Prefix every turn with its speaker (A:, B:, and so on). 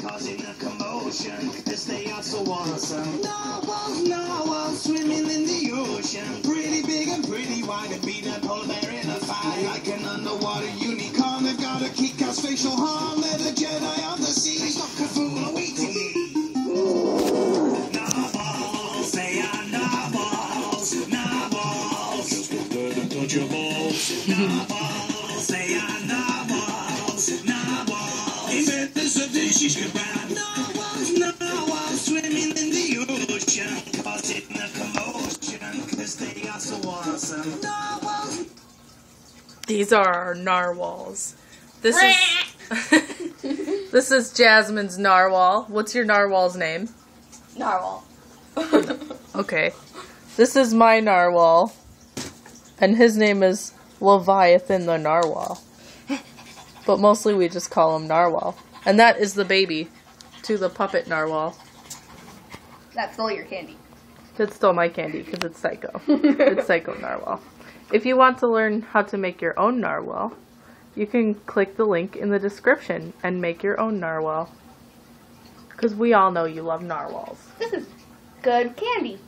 A: Causing a commotion, 'cause they are so awesome. Narwhals swimming in the ocean. Pretty big and pretty wide, and beat a polar bear in a fight. Like an underwater unicorn, they've got a kick-ass facial harm. They're the Jedi of the sea. Stop Cthulhu waiting me. Narwhals, they are narwhals. Narwhals, just go good and touch your balls. Narwhals, they are narwhals. Narwhals, if there's a dish, she's good bad. Narwhals swimming in the ocean, causing a commotion, 'cause they are so awesome. Narwhals.
B: These are our narwhals. This is this is Jasmine's narwhal. What's your narwhal's name?
C: Narwhal.
B: Okay. This is my narwhal. And his name is Leviathan the narwhal. But mostly we just call him narwhal. And that is the baby to the puppet narwhal.
C: That stole your candy.
B: It stole my candy because it's Psycho. It's Psycho Narwhal. If you want to learn how to make your own narwhal, you can click the link in the description and make your own narwhal. Because we all know you love narwhals.
C: This is good candy.